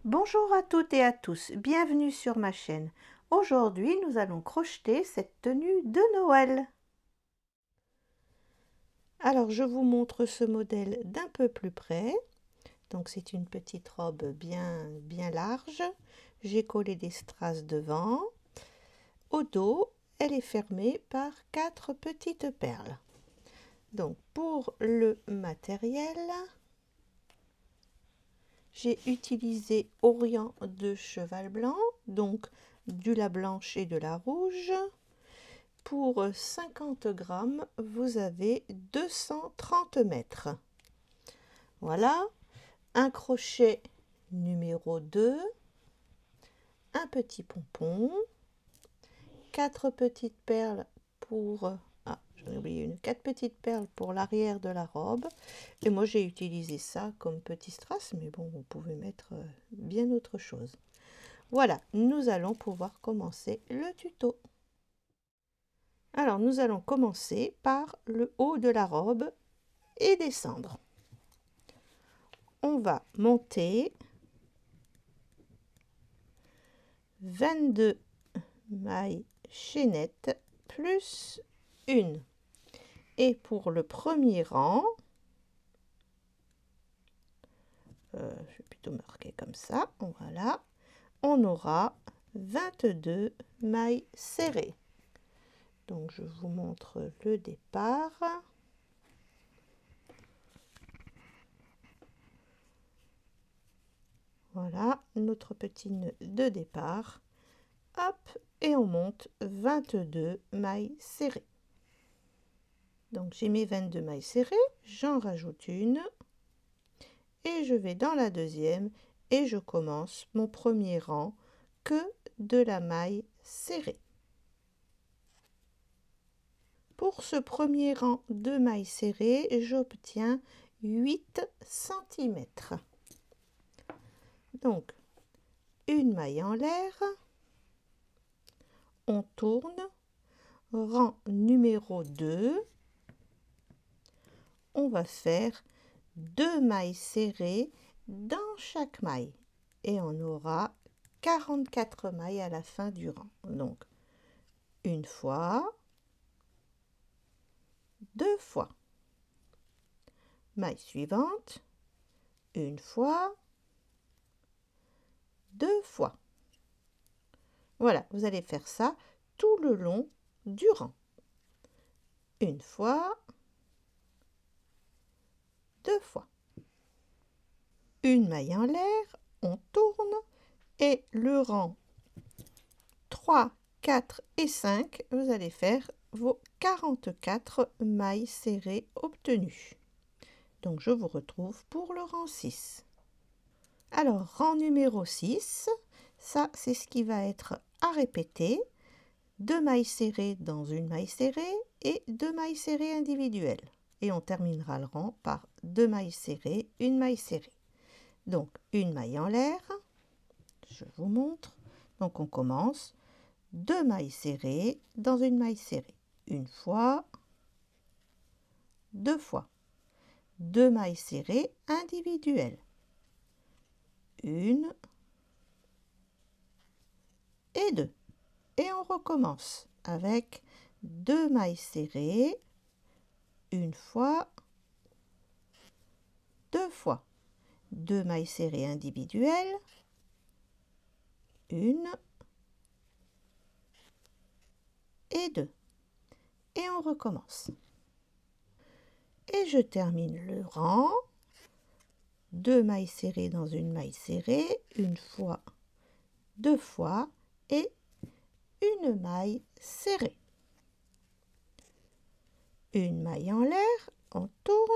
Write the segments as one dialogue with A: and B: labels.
A: Bonjour à toutes et à tous, bienvenue sur ma chaîne. Aujourd'hui, nous allons crocheter cette tenue de Noël. Alors, je vous montre ce modèle d'un peu plus près. Donc, c'est une petite robe bien large. J'ai collé des strass devant. Au dos, elle est fermée par 4 petites perles. Donc, pour le matériel, j'ai utilisé Orient de cheval blanc, donc du la blanche et de la rouge. Pour 50 grammes, vous avez 230 mètres. Voilà, un crochet numéro 2, un petit pompon, 4 petites perles pour... Ah, j'en ai oublié une. 4 petites perles pour l'arrière de la robe. Et moi, j'ai utilisé ça comme petit strass, mais bon, vous pouvez mettre bien autre chose. Voilà, nous allons pouvoir commencer le tuto. Alors, nous allons commencer par le haut de la robe et descendre. On va monter 22 mailles chaînettes plus une. Et pour le premier rang, je vais plutôt marquer comme ça, voilà, on aura 22 mailles serrées. Donc je vous montre le départ. Voilà notre petit nœud de départ. Hop, et on monte 22 mailles serrées. Donc j'ai mes 22 mailles serrées, j'en rajoute une et je vais dans la deuxième et je commence mon premier rang que de la maille serrée. Pour ce premier rang de mailles serrées, j'obtiens 8 cm. Donc une maille en l'air, on tourne, rang numéro 2, on va faire 2 mailles serrées dans chaque maille et on aura 44 mailles à la fin du rang. Donc une fois, deux fois, maille suivante, une fois, deux fois. Voilà, vous allez faire ça tout le long du rang. Une fois, deux fois. Une maille en l'air, on tourne et le rang 3, 4 et 5, vous allez faire vos 44 mailles serrées obtenues. Donc je vous retrouve pour le rang 6. Alors rang numéro 6, ça c'est ce qui va être à répéter. 2 mailles serrées dans une maille serrée et 2 mailles serrées individuelles. Et on terminera le rang par 2 mailles serrées, une maille serrée. Donc une maille en l'air, je vous montre. Donc on commence 2 mailles serrées dans une maille serrée. Une fois, deux fois. 2 mailles serrées individuelles. Une et deux. Et on recommence avec 2 mailles serrées, une fois, deux fois. 2 mailles serrées individuelles, une et deux. Et on recommence. Et je termine le rang. 2 mailles serrées dans une maille serrée, une fois, deux fois et une maille serrée. Une maille en l'air, on tourne.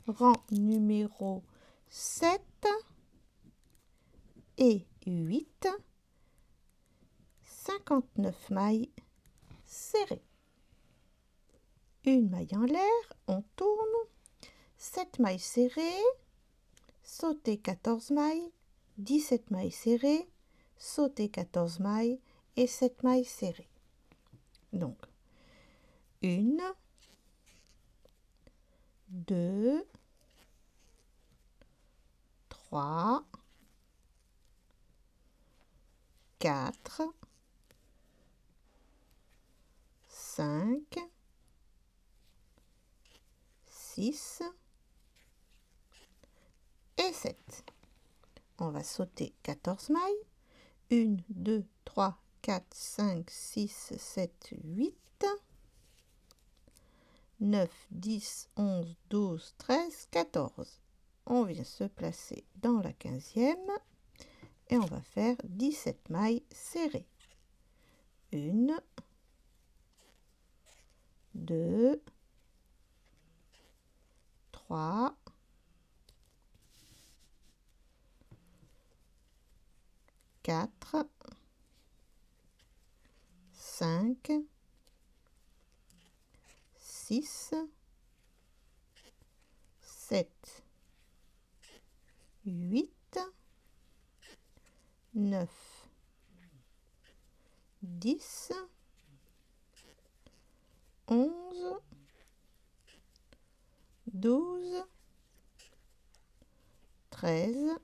A: Rang numéro 7 et 8, 59 mailles serrées. Une maille en l'air, on tourne. 7 mailles serrées, sauter 14 mailles, 17 mailles serrées, sauter 14 mailles et 7 mailles serrées. Donc, 1, 2, 3, 4, 5, 6 et 7. On va sauter 14 mailles. 1, 2, 3, 4, 5, 6, 7, 8, 9, 10, 11, 12, 13, 14. On vient se placer dans la 15e et on va faire 17 mailles serrées. 1, 2, 3, 4, 5, 6, 7, 8, 9, 10, 11, 12, 13,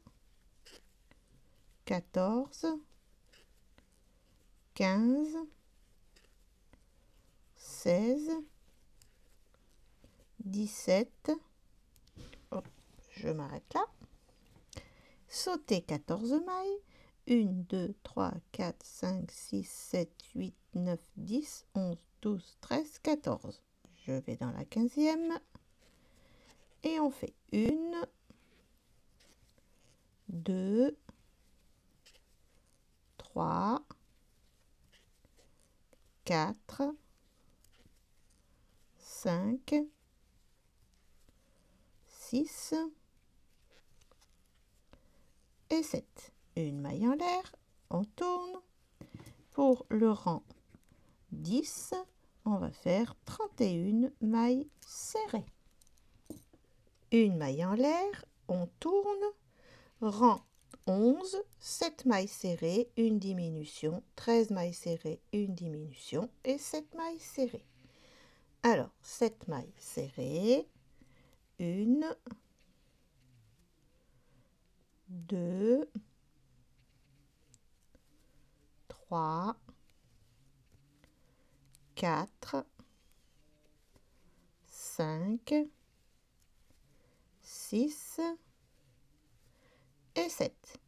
A: 14, 15, 16, 17, oh, je m'arrête là, sauter 14 mailles, 1, 2, 3, 4, 5, 6, 7, 8, 9, 10, 11, 12, 13, 14. Je vais dans la 15e et on fait 1, 2, 3, 4, 5, 6 et 7. Une maille en l'air, on tourne. Pour le rang 10, on va faire 31 mailles serrées. Une maille en l'air, on tourne. Rang 11, 7 mailles serrées, une diminution, 13 mailles serrées, une diminution et 7 mailles serrées. Alors, 7 mailles serrées, 1, 2, 3, 4, 5, 6 et 7.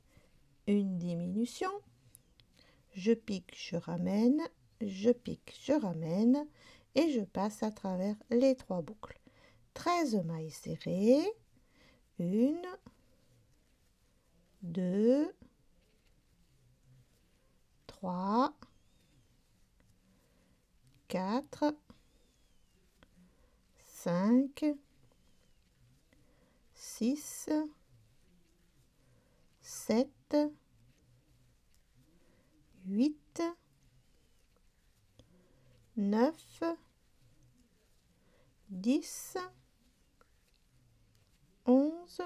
A: Une diminution, je pique, je ramène, je pique, je ramène et je passe à travers les 3 boucles. 13 mailles serrées, 1, 2, 3, 4, 5, 6, 7, 8, 9, 10, 11,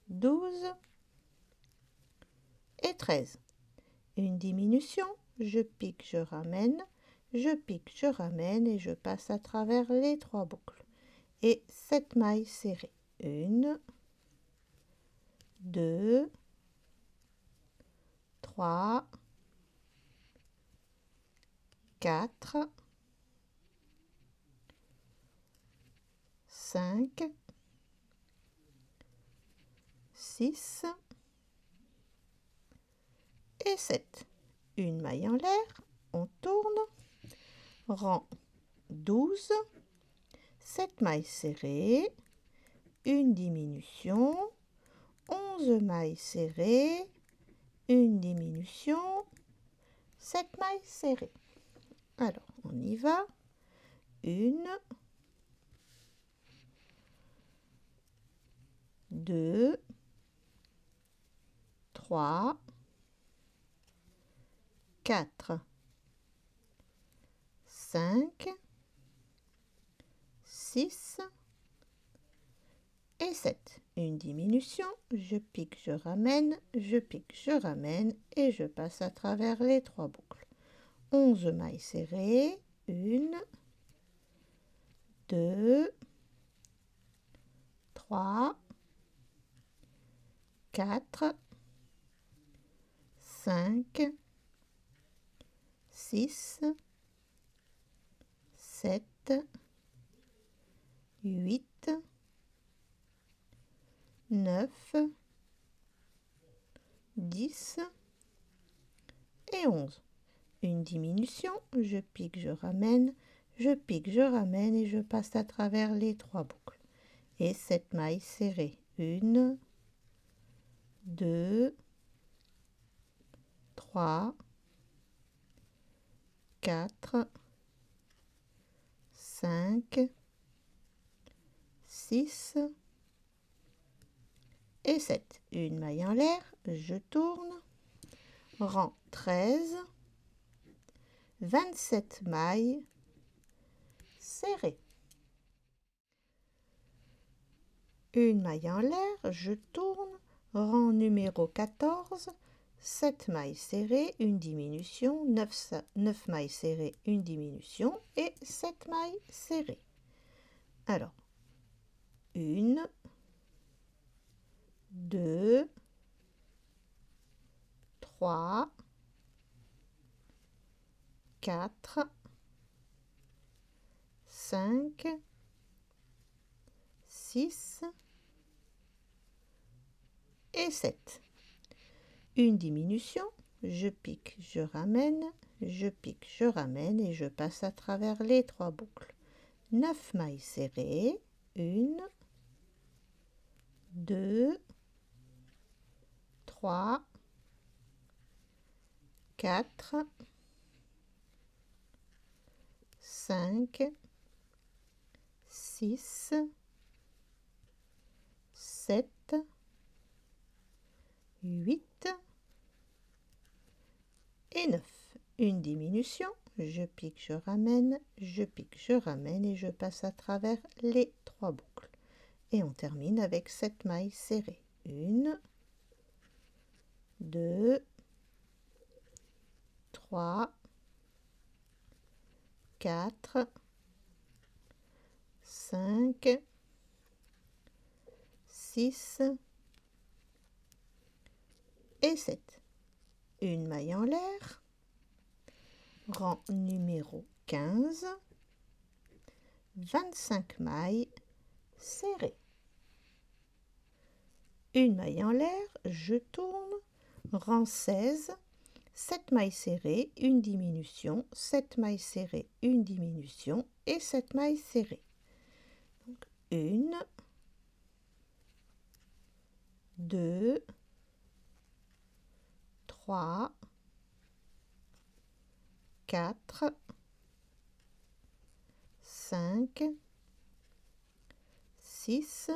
A: 12 et 13. Une diminution, je pique, je ramène, je pique, je ramène et je passe à travers les 3 boucles. Et 7 mailles serrées. 1, 2, 3, 4, 5, 6 et 7. Une maille en l'air, on tourne. Rang 12, 7 mailles serrées, une diminution, 11 mailles serrées, une diminution, 7 mailles serrées. Alors, on y va. 1, 2, 3, 4, 5, 6 et 7. Une diminution, je pique, je ramène, je pique, je ramène et je passe à travers les 3 boucles. 11 mailles serrées, 1, 2, 3, 4, 5, 6, 7, 8, 9, 10 et 11. Une diminution, je pique, je ramène, je pique, je ramène et je passe à travers les 3 boucles. Et 7 mailles serrées. 1, 2, 3, 4, 5, 6 et 7. Une maille en l'air, je tourne, rang 13, 27 mailles serrées. Une maille en l'air, je tourne, rang numéro 14, 7 mailles serrées, une diminution, 9 mailles serrées, une diminution et 7 mailles serrées. Alors, 1, 2, 3, 4, 5, 6 et 7. Une diminution, je pique, je ramène, je pique, je ramène et je passe à travers les 3 boucles. 9 mailles serrées, 1, 2, 3, 4, 5, 6, 7, 8 et 9. Une diminution, je pique, je ramène, je pique, je ramène et je passe à travers les 3 boucles. Et on termine avec 7 mailles serrées. 1, 2, 3, 4, 5, 6 et 7. Une maille en l'air, rang numéro 15, 25 mailles serrées. Une maille en l'air, je tourne, rang 16, 7 mailles serrées, une diminution, 7 mailles serrées, une diminution et 7 mailles serrées. Donc 1, 2, 3, 4, 5, 6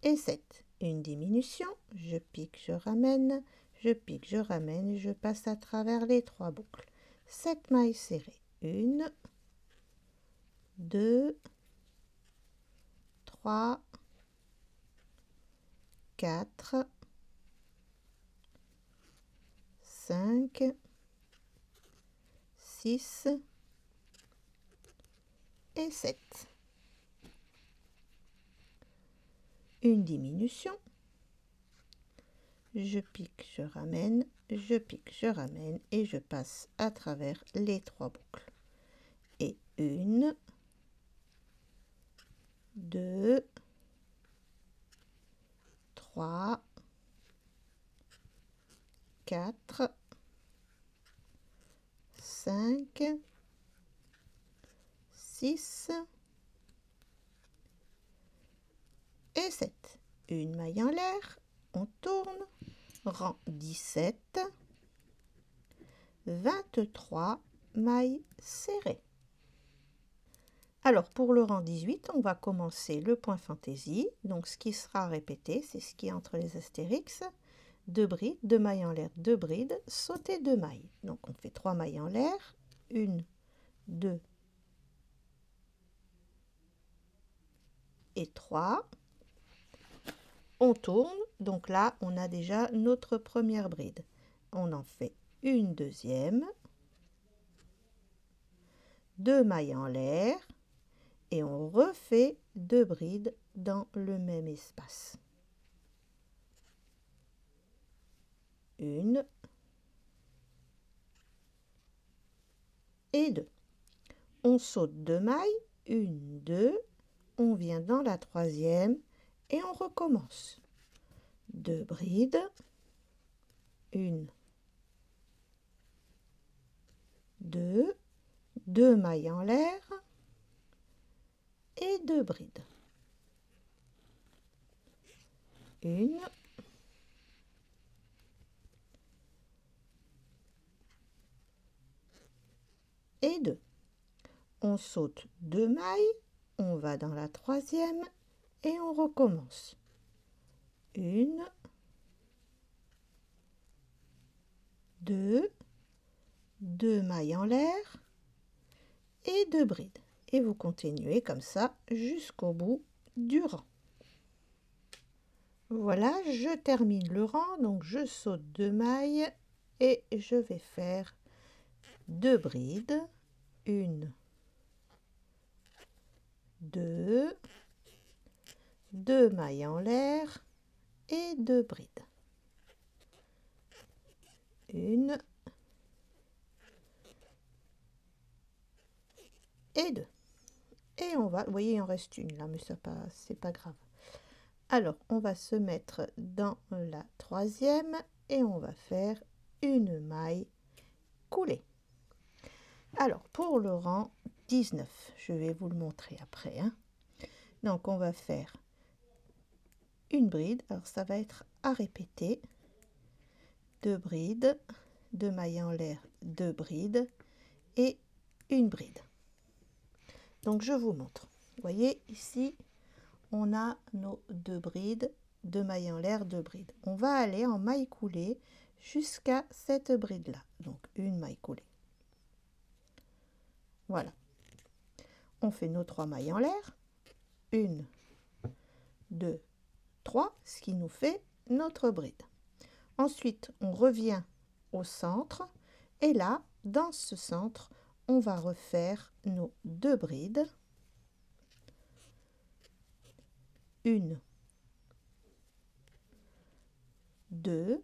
A: et 7. Une diminution, je pique, je ramène, je pique, je ramène et je passe à travers les 3 boucles. 7 mailles serrées. 1, 2, 3, 4, 5, 6 et 7. Une diminution, je pique, je ramène, je pique, je ramène et je passe à travers les 3 boucles. Et 1, 2, 3, 4, 5, 6 et 7. Une maille en l'air, on tourne, rang 17, 23 mailles serrées. Alors pour le rang 18, on va commencer le point fantaisie. Donc ce qui sera répété, c'est ce qui est entre les astérix. 2 brides, 2 mailles en l'air, 2 brides, sauter 2 mailles. Donc on fait 3 mailles en l'air, 1, 2 et 3. On tourne, donc là on a déjà notre première bride. On en fait une deuxième, 2 mailles en l'air et on refait 2 brides dans le même espace. 1 et 2. On saute 2 mailles, 1, 2, on vient dans la troisième et on recommence. 2 brides, 1, 2, 2 mailles en l'air et 2 brides. 1 et 2. On saute 2 mailles, on va dans la troisième et on recommence. 1, 2, 2 mailles en l'air et 2 brides. Et vous continuez comme ça jusqu'au bout du rang. Voilà, je termine le rang, donc je saute 2 mailles et je vais faire 2 brides. 1, 2, 2 mailles en l'air et 2 brides. 1 et 2. Et on va, vous voyez, il en reste une là, mais c'est pas grave. Alors, on va se mettre dans la troisième et on va faire une maille coulée. Alors, pour le rang 19, je vais vous le montrer après, hein. Donc, on va faire une bride. Alors, ça va être à répéter. 2 brides, 2 mailles en l'air, 2 brides et une bride. Donc, je vous montre. Vous voyez, ici, on a nos 2 brides, 2 mailles en l'air, 2 brides. On va aller en maille coulée jusqu'à cette bride là, donc une maille coulée. Voilà, on fait nos 3 mailles en l'air, 1, 2, 3, ce qui nous fait notre bride. Ensuite, on revient au centre et là, dans ce centre, on va refaire nos 2 brides. 1, 2,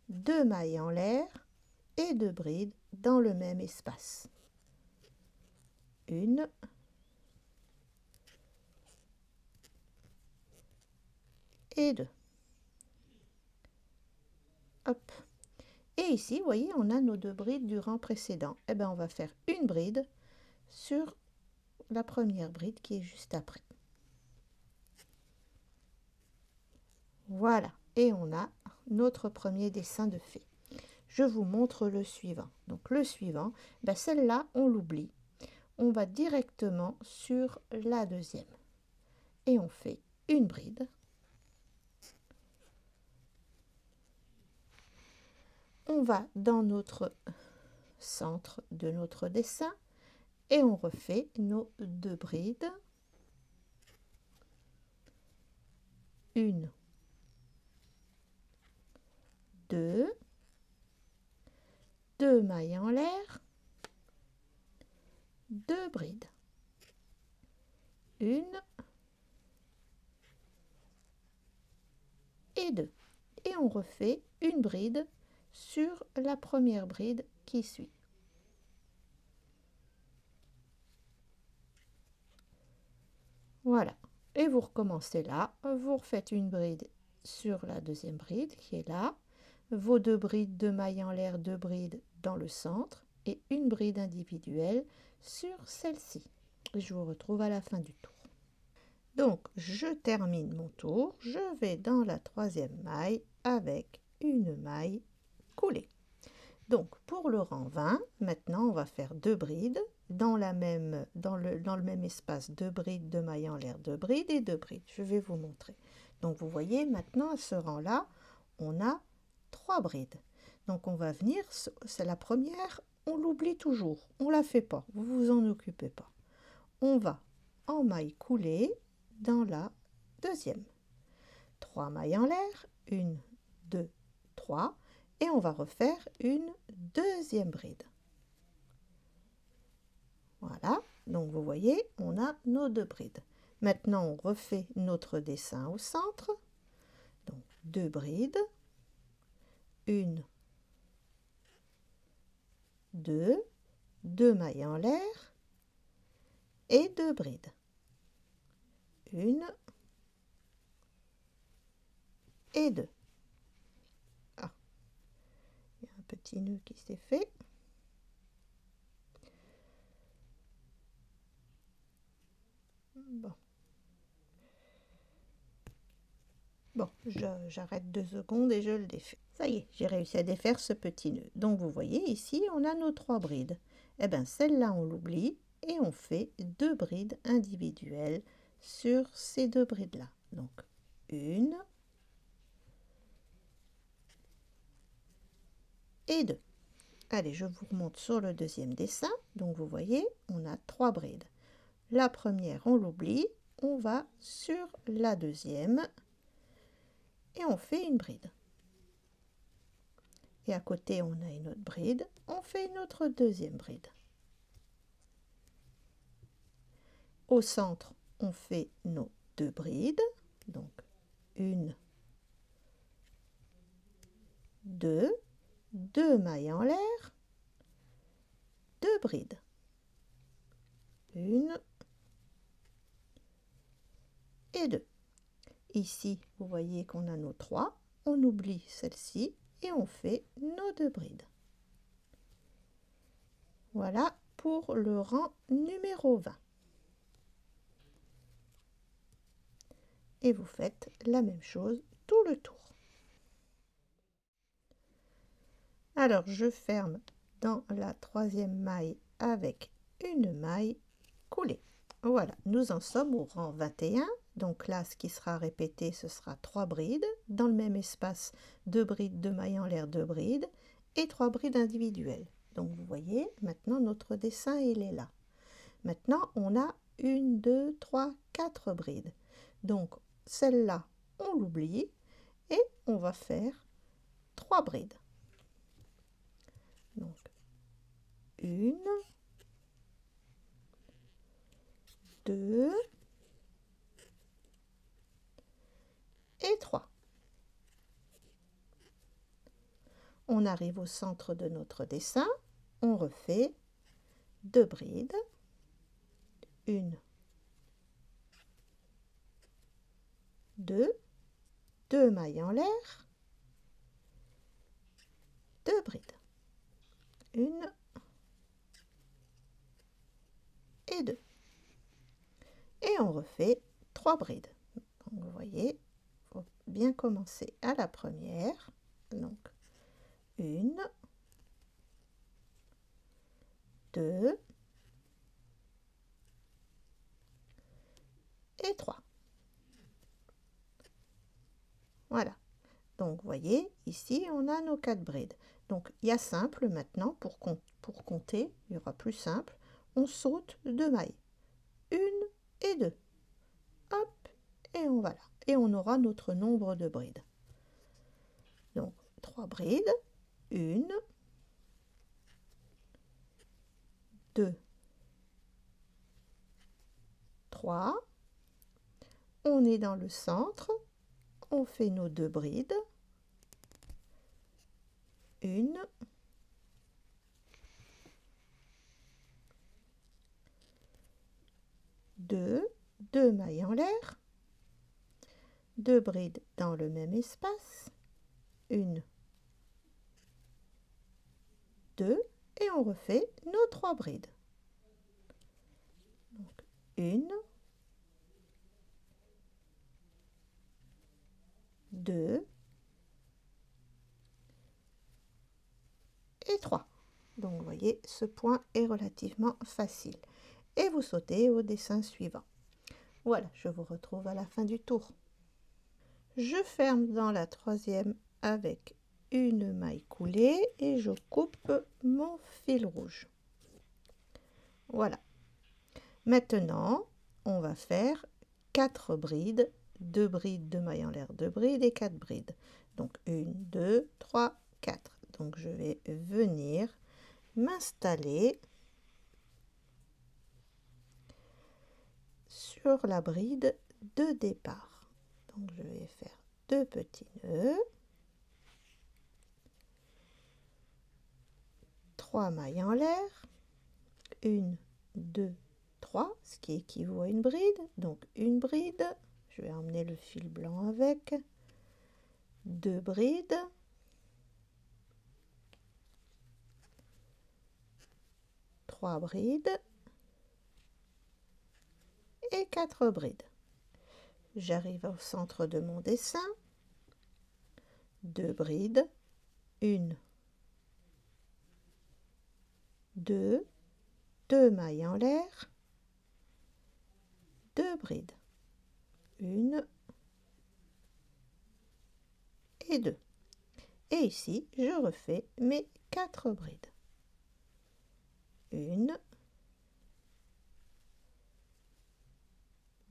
A: 2 mailles en l'air et 2 brides dans le même espace. 1 et 2. Hop. Et ici, vous voyez, on a nos 2 brides du rang précédent. Eh bien, on va faire une bride sur la première bride qui est juste après. Voilà, et on a notre premier dessin de fait. Je vous montre le suivant. Donc le suivant, ben celle-là, on l'oublie. On va directement sur la deuxième. Et on fait une bride. On va dans notre centre de notre dessin et on refait nos 2 brides. 1, 2, 2 mailles en l'air, 2 brides. 1 et 2. Et on refait une bride sur la première bride qui suit. Voilà. Et vous recommencez là. Vous refaites une bride sur la deuxième bride qui est là. Vos 2 brides, 2 mailles en l'air, 2 brides dans le centre et une bride individuelle sur celle-ci. Je vous retrouve à la fin du tour. Donc, je termine mon tour. Je vais dans la troisième maille avec une maille coulée. Donc, pour le rang 20, maintenant, on va faire 2 brides. Dans le même espace, 2 brides, 2 mailles en l'air, 2 brides et 2 brides. Je vais vous montrer. Donc, vous voyez, maintenant, à ce rang-là, on a 3 brides. Donc, on va venir, c'est la première, on l'oublie toujours. On ne la fait pas, vous vous en occupez pas. On va en maille coulée dans la deuxième. 3 mailles en l'air, 1, 2, 3. Et on va refaire une deuxième bride. Voilà, donc vous voyez, on a nos 2 brides. Maintenant, on refait notre dessin au centre. Donc, 2 brides, 1, 2, 2 mailles en l'air et 2 brides. 1 et 2. Ah, il y a un petit nœud qui s'est fait. Bon. Bon, j'arrête 2 secondes et je le défais. Ça y est, j'ai réussi à défaire ce petit nœud. Donc vous voyez ici, on a nos 3 brides. Eh bien celle-là, on l'oublie et on fait 2 brides individuelles sur ces 2 brides-là. Donc 1 et 2. Allez, je vous remonte sur le deuxième dessin. Donc vous voyez, on a 3 brides. La première, on l'oublie. On va sur la deuxième et on fait une bride. Et à côté, on a une autre bride. On fait une autre deuxième bride. Au centre, on fait nos 2 brides. Donc 1, 2, 2 mailles en l'air, 2 brides. 1 et 2. Ici, vous voyez qu'on a nos 3. On oublie celle-ci et on fait nos 2 brides. Voilà pour le rang numéro 20. Et vous faites la même chose tout le tour. Alors, je ferme dans la troisième maille avec une maille coulée. Voilà, nous en sommes au rang 21. Donc là, ce qui sera répété, ce sera 3 brides. Dans le même espace, 2 brides, 2 mailles en l'air, 2 brides et 3 brides individuelles. Donc vous voyez, maintenant notre dessin, il est là. Maintenant, on a 1, 2, 3, 4 brides. Donc celle-là, on l'oublie et on va faire 3 brides. Donc 1, 2 et 3. On arrive au centre de notre dessin, on refait 2 brides, 1, 2, 2 mailles en l'air, 2 brides, 1 et 2. Et on refait 3 brides. Donc vous voyez, il faut bien commencer à la première. Donc 1, 2 et 3. Voilà. Donc, vous voyez, ici, on a nos 4 brides. Donc, il y a simple maintenant, pour compter, il y aura plus simple. On saute 2 mailles. 1 et 2. Hop, et on va là. Et on aura notre nombre de brides. Donc, 3 brides. 1, 2, 3. On est dans le centre. On fait nos 2 brides. 1, 2, 2 mailles en l'air, 2 brides dans le même espace, 1, 2, et on refait nos 3 brides. Donc 1, 2 et 3. Donc vous voyez, ce point est relativement facile. Et vous sautez au dessin suivant. Voilà, je vous retrouve à la fin du tour. Je ferme dans la troisième avec une maille coulée et je coupe mon fil rouge. Voilà. Maintenant, on va faire 4 brides, 2 brides, 2 mailles en l'air, 2 brides et 4 brides. Donc 1, 2, 3, 4. Donc je vais venir m'installer sur la bride de départ. Donc je vais faire 2 petits nœuds. 3 mailles en l'air, 1, 2, 3, ce qui équivaut à une bride, donc une bride, je vais emmener le fil blanc avec, 2 brides, 3 brides et 4 brides. J'arrive au centre de mon dessin, 2 brides, 1, 2, 2 mailles en l'air, 2 brides, 1 et 2. Et ici, je refais mes 4 brides. 1,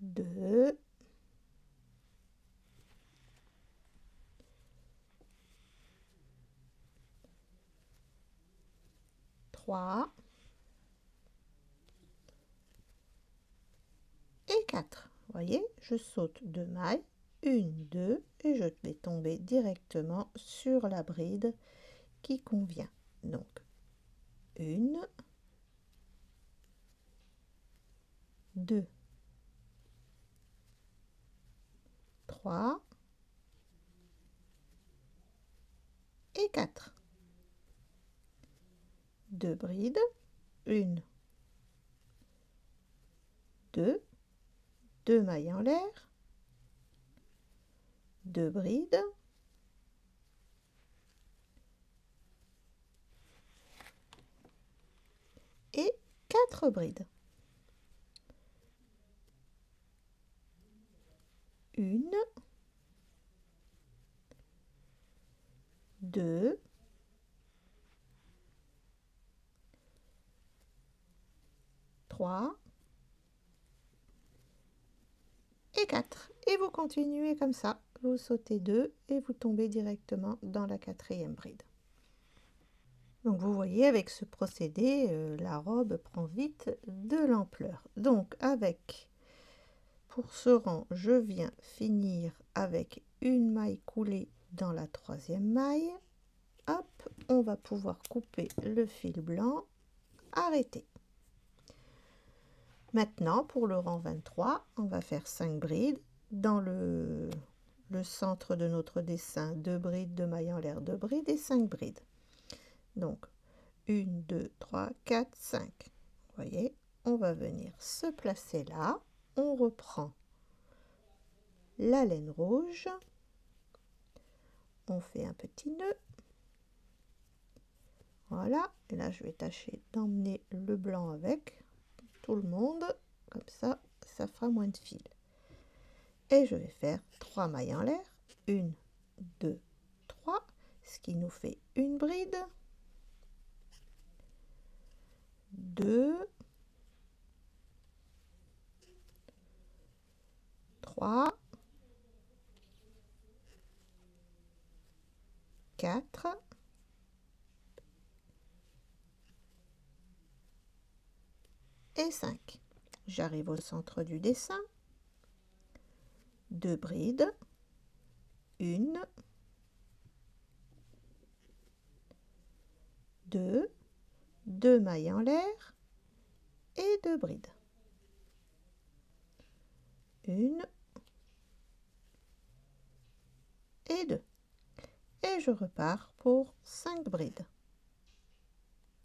A: 2, 3 et 4. Vous voyez, je saute 2 mailles, 1, 2 et je vais tomber directement sur la bride qui convient. Donc, 1, 2, 3 et 4. 2 brides, 1, 2, 2 mailles en l'air, 2 brides, et 4 brides. 1, 2, 3 et 4. Et vous continuez comme ça. Vous sautez 2 et vous tombez directement dans la 4e bride. Donc vous voyez, avec ce procédé, la robe prend vite de l'ampleur. Donc pour ce rang, je viens finir avec une maille coulée dans la 3e maille. Hop, on va pouvoir couper le fil blanc, arrêter. Maintenant, pour le rang 23, on va faire 5 brides. Dans le centre de notre dessin, 2 brides, 2 mailles en l'air, 2 brides et 5 brides. Donc, 1, 2, 3, 4, 5. Vous voyez, on va venir se placer là. On reprend la laine rouge. On fait un petit nœud. Voilà, et là, je vais tâcher d'emmener le blanc avec tout le monde. Comme ça, ça fera moins de fil. Et je vais faire 3 mailles en l'air. 1, 2, 3, ce qui nous fait une bride. 2, 3, 4 et 5. J'arrive au centre du dessin. 2 brides. 1, 2, 2 mailles en l'air et 2 brides. 1 et 2. Et je repars pour 5 brides.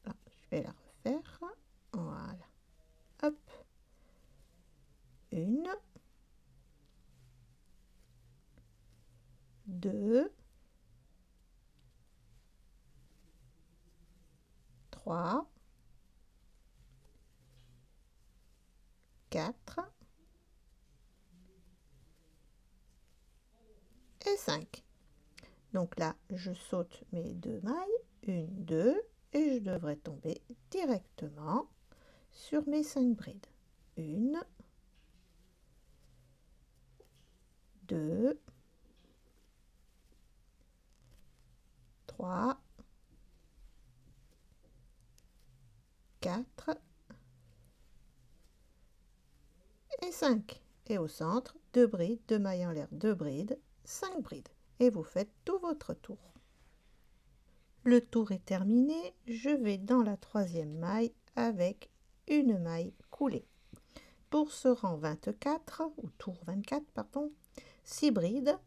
A: Là, je vais la refaire. Voilà. Hop. 1, 2, 3, 4 et 5. Donc là, je saute mes 2 mailles, 1, 2, et je devrais tomber directement sur mes 5 brides. 1, 2, 3, 4 et 5. Et au centre, 2 brides, 2 mailles en l'air, 2 brides, 5 brides. Et vous faites tout votre tour. Le tour est terminé, je vais dans la troisième maille avec une maille coulée. Pour ce rang 24, ou tour 24, pardon, 6 brides,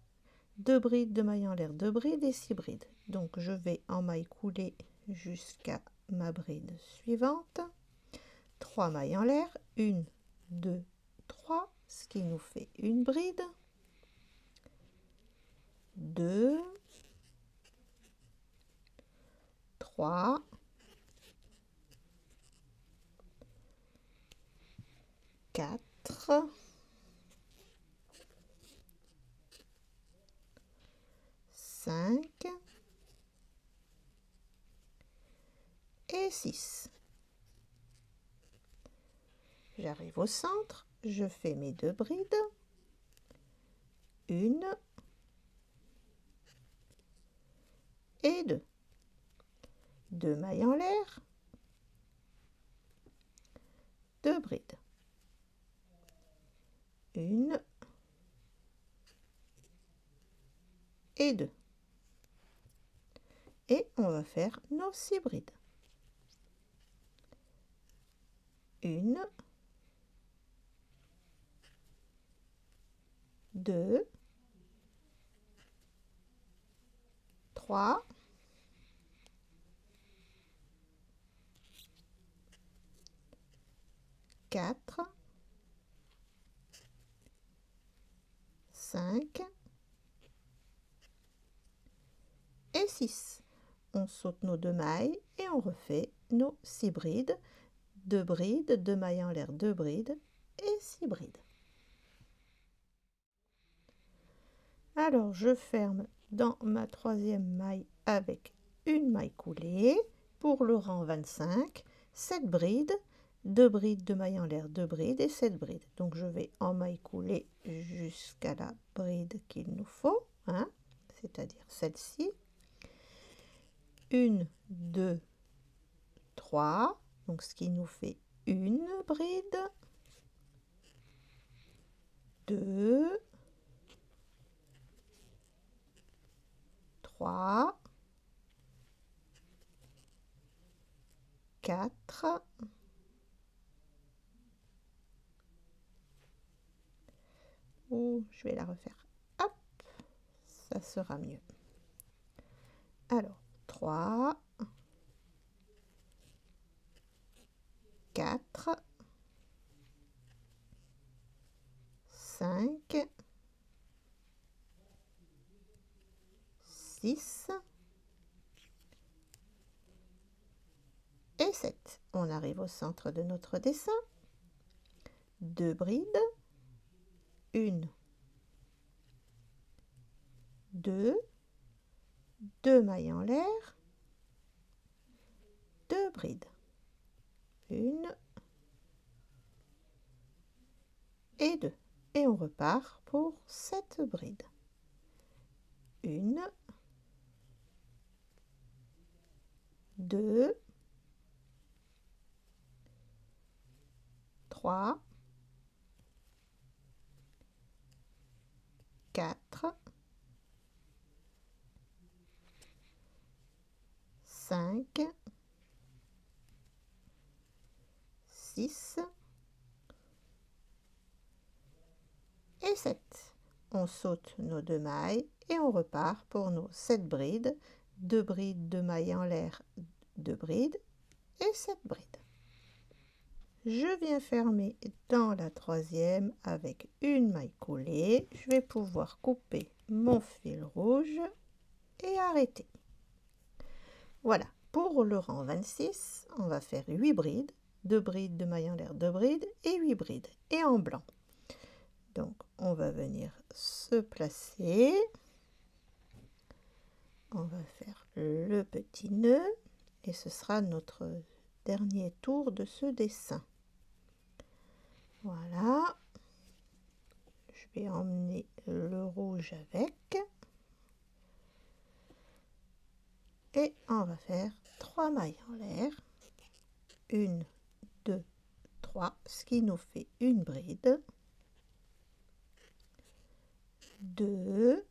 A: 2 brides de maille en l'air, 2 brides et 6 brides. Donc je vais en maille coulée jusqu'à ma bride suivante. 3 mailles en l'air, 1, 2, 3, ce qui nous fait une bride. 2, 3, 4, 5 et 6. J'arrive au centre, je fais mes 2 brides, 1 et 2. 2 mailles en l'air, 2 brides, 1 et 2. Et on va faire nos 6 brides. 1, 2, 3, 4, 5 et 6. On saute nos 2 mailles et on refait nos 6 brides. 2 brides, 2 mailles en l'air, 2 brides et 6 brides. Alors je ferme dans ma troisième maille avec une maille coulée. Pour le rang 25, 7 brides, 2 brides de maille en l'air, 2 brides et 7 brides. Donc je vais en maille coulée jusqu'à la bride qu'il nous faut, hein, c'est-à-dire celle-ci. 1, 2, 3, donc ce qui nous fait une bride, 2, 3, 4, ou je vais la refaire, hop, ça sera mieux. Alors 3, 4, 5, 6 et 7. On arrive au centre de notre dessin. 2 brides, 1, 2, 2 mailles en l'air, 2 brides, 1 et 2. Et on repart pour 7 brides. 1, 2, 3, 4, 5, 6 et 7. On saute nos 2 mailles et on repart pour nos 7 brides. 2 brides, 2 mailles en l'air, 2 brides et 7 brides. Je viens fermer dans la troisième avec une maille coulée. Je vais pouvoir couper mon fil rouge et arrêter. Voilà, pour le rang 26, on va faire 8 brides, 2 brides de maille en l'air, 2 brides et 8 brides, et en blanc. Donc, on va venir se placer. On va faire le petit nœud et ce sera notre dernier tour de ce dessin. Voilà. Je vais emmener le rouge avec. Et on va faire 3 mailles en l'air. 1, 2, 3, ce qui nous fait une bride. 2,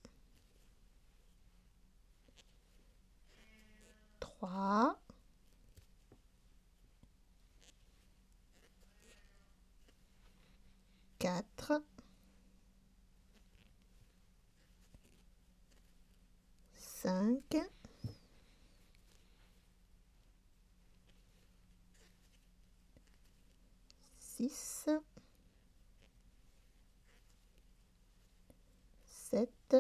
A: 5, 6, 7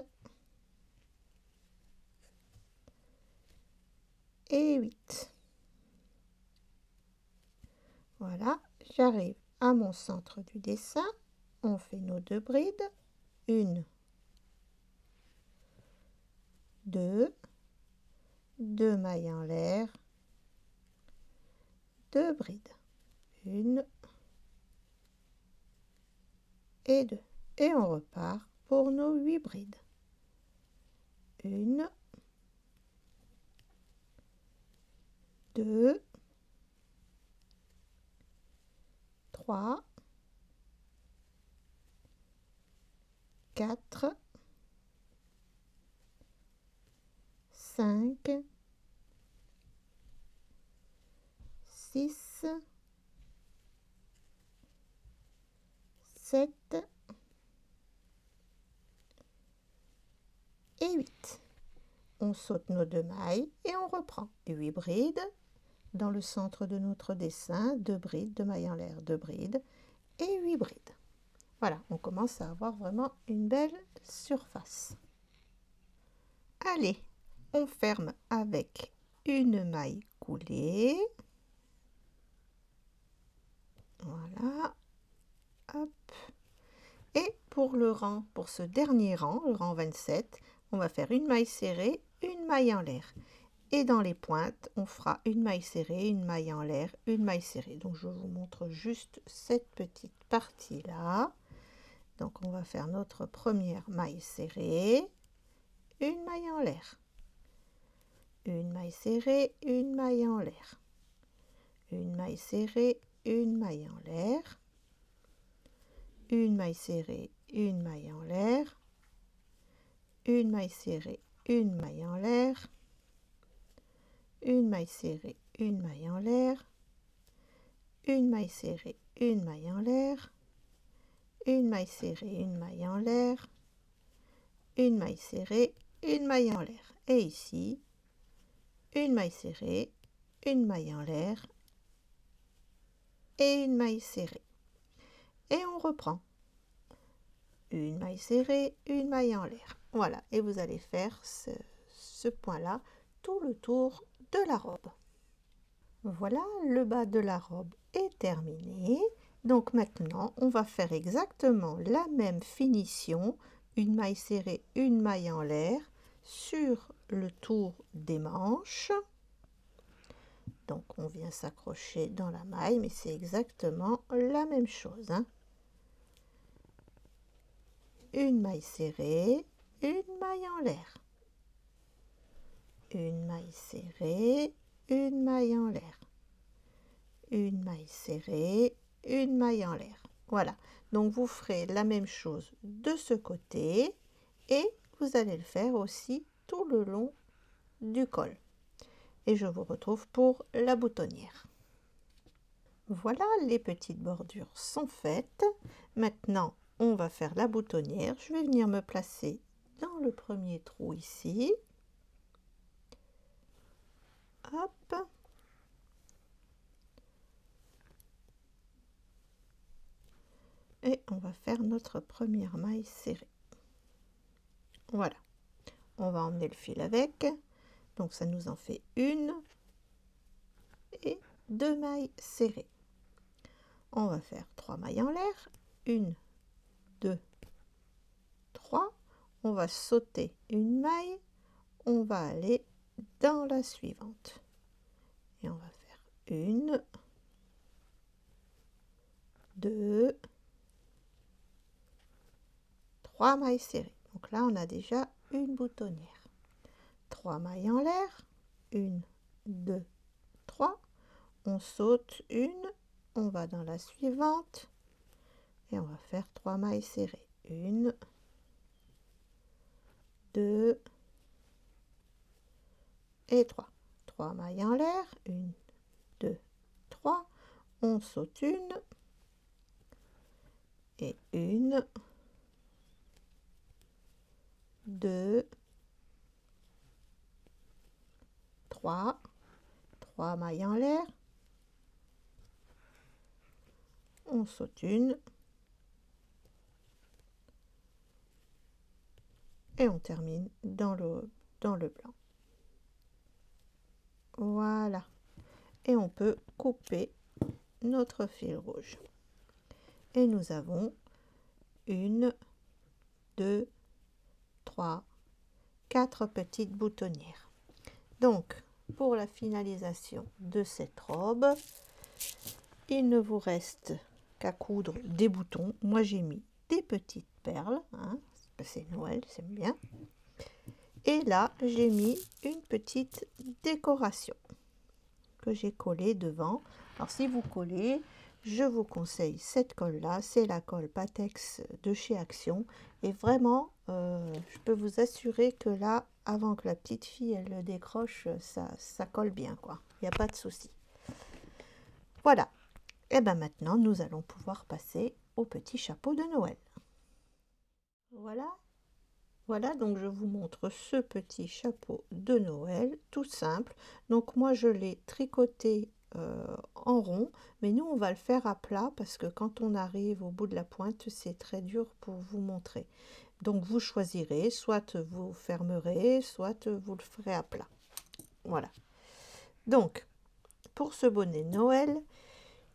A: et 8. Voilà, j'arrive à mon centre du dessin. On fait nos 2 brides. 1, 2, 2 mailles en l'air, 2 brides. 1 et 2. Et on repart pour nos 8 brides. 1, 2, 3, 4, 5, 6, 7 et 8. On saute nos 2 mailles et on reprend. 8 brides dans le centre de notre dessin, 2 brides, 2 mailles en l'air, 2 brides et 8 brides. Voilà, on commence à avoir vraiment une belle surface. Allez, on ferme avec une maille coulée. Voilà. Hop. Et pour le rang, pour ce dernier rang, le rang 27, on va faire une maille serrée, une maille en l'air. Et dans les pointes, on fera une maille serrée, une maille en l'air, une maille serrée. Donc je vous montre juste cette petite partie-là. Donc on va faire notre première maille serrée, une maille en l'air, une maille serrée, une maille en l'air, une maille serrée, une maille en l'air, une maille serrée, une maille en l'air, une maille serrée, une maille en l'air, une maille serrée, une maille en l'air, une maille serrée, une maille en l'air, une maille serrée, une maille en l'air, une maille serrée, une maille en l'air. Et ici, une maille serrée, une maille en l'air et une maille serrée. Et on reprend. Une maille serrée, une maille en l'air. Voilà, et vous allez faire ce point-là tout le tour de la robe. Voilà, le bas de la robe est terminé. Donc maintenant, on va faire exactement la même finition, une maille serrée, une maille en l'air, sur le tour des manches. Donc on vient s'accrocher dans la maille, mais c'est exactement la même chose, hein. Une maille serrée, une maille en l'air, une maille serrée, une maille en l'air, une maille serrée, une maille en l'air. Voilà, donc vous ferez la même chose de ce côté et vous allez le faire aussi tout le long du col. Et je vous retrouve pour la boutonnière. Voilà, les petites bordures sont faites. Maintenant, on va faire la boutonnière. Je vais venir me placer dans le premier trou ici. Hop. Et on va faire notre première maille serrée. Voilà. On va emmener le fil avec. Donc ça nous en fait une et 2 mailles serrées. On va faire 3 mailles en l'air. 1, 2, 3. On va sauter une maille. On va aller dans la suivante. Et on va faire 1, 2, 3 mailles serrées. Donc là, on a déjà une boutonnière. 3 mailles en l'air. 1, 2, 3. On saute une. On va dans la suivante. Et on va faire 3 mailles serrées. 1, 2 et 3. 3 mailles en l'air. 1, 2, 3. On saute une. Et 1, 2 3 mailles en l'air, on saute une et on termine dans le blanc. Voilà, et on peut couper notre fil rouge et nous avons 1, 2, 3, 4 petites boutonnières. Donc pour la finalisation de cette robe, il ne vous reste qu'à coudre des boutons. Moi j'ai mis des petites perles, hein, c'est Noël, c'est bien. Et là j'ai mis une petite décoration que j'ai collée devant. Alors si vous collez, je vous conseille cette colle là, c'est la colle Pattex de chez Action, et vraiment je peux vous assurer que là, avant que la petite fille elle le décroche, ça colle bien quoi, il n'y a pas de souci. Voilà, et bien maintenant nous allons pouvoir passer au petit chapeau de Noël. Voilà, donc je vous montre ce petit chapeau de Noël tout simple. Donc moi je l'ai tricoté en rond, mais nous on va le faire à plat parce que quand on arrive au bout de la pointe c'est très dur pour vous montrer. Donc vous choisirez, soit vous fermerez, soit vous le ferez à plat. Voilà, donc pour ce bonnet Noël,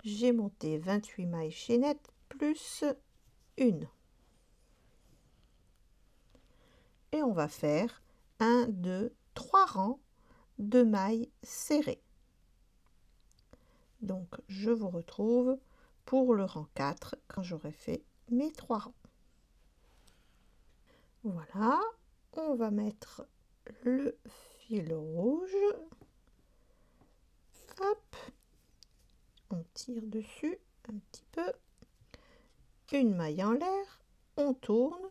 A: j'ai monté 28 mailles chaînettes plus une. Et on va faire 1, 2, 3 rangs de mailles serrées. Donc je vous retrouve pour le rang 4 quand j'aurai fait mes 3 rangs. Voilà, on va mettre le fil rouge. Hop, on tire dessus un petit peu, une maille en l'air, on tourne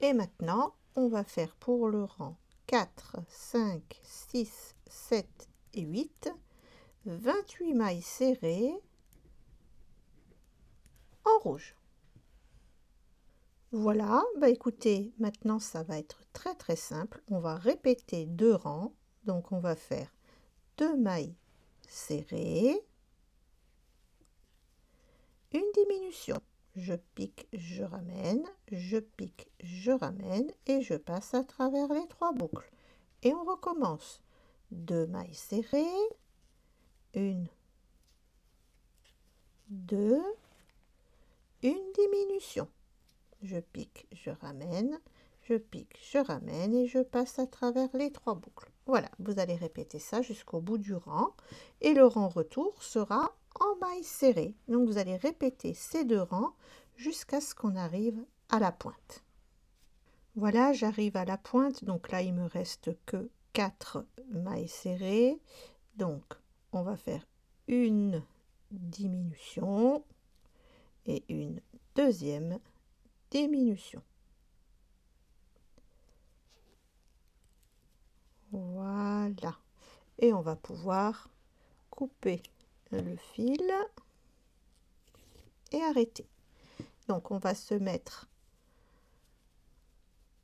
A: et maintenant on va faire pour le rang 4, 5, 6, 7 et 8, 28 mailles serrées en rouge. Voilà, bah écoutez, maintenant ça va être très simple. On va répéter 2 rangs, donc on va faire 2 mailles serrées, une diminution. Je pique, je ramène, je pique, je ramène et je passe à travers les 3 boucles. Et on recommence. 2 mailles serrées, 1, 2, une diminution. Je pique, je ramène, je pique, je ramène et je passe à travers les 3 boucles. Voilà, vous allez répéter ça jusqu'au bout du rang et le rang retour sera en mailles serrées. Donc vous allez répéter ces 2 rangs jusqu'à ce qu'on arrive à la pointe. Voilà, j'arrive à la pointe, donc là il me reste que 4 mailles serrées. Donc on va faire une diminution et une deuxième diminution. Voilà, et on va pouvoir couper le fil et arrêter. Donc on va se mettre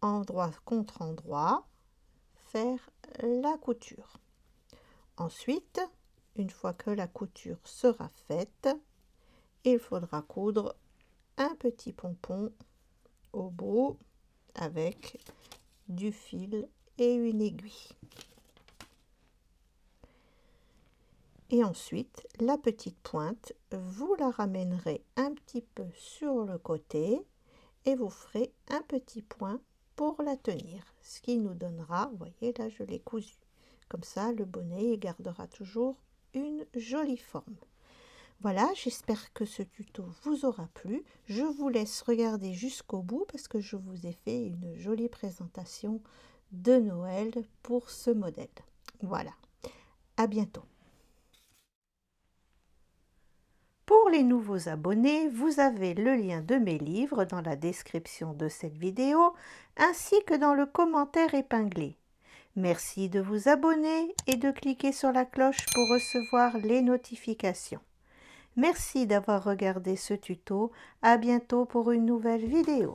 A: endroit contre endroit, faire la couture. Ensuite, une fois que la couture sera faite, il faudra coudre un petit pompon au bout avec du fil et une aiguille. Et ensuite, la petite pointe, vous la ramènerez un petit peu sur le côté et vous ferez un petit point pour la tenir. Ce qui nous donnera, vous voyez là je l'ai cousu. Comme ça, le bonnet gardera toujours une jolie forme. Voilà, j'espère que ce tuto vous aura plu. Je vous laisse regarder jusqu'au bout parce que je vous ai fait une jolie présentation de Noël pour ce modèle. Voilà, à bientôt. Pour les nouveaux abonnés, vous avez le lien de mes livres dans la description de cette vidéo ainsi que dans le commentaire épinglé. Merci de vous abonner et de cliquer sur la cloche pour recevoir les notifications. Merci d'avoir regardé ce tuto. À bientôt pour une nouvelle vidéo.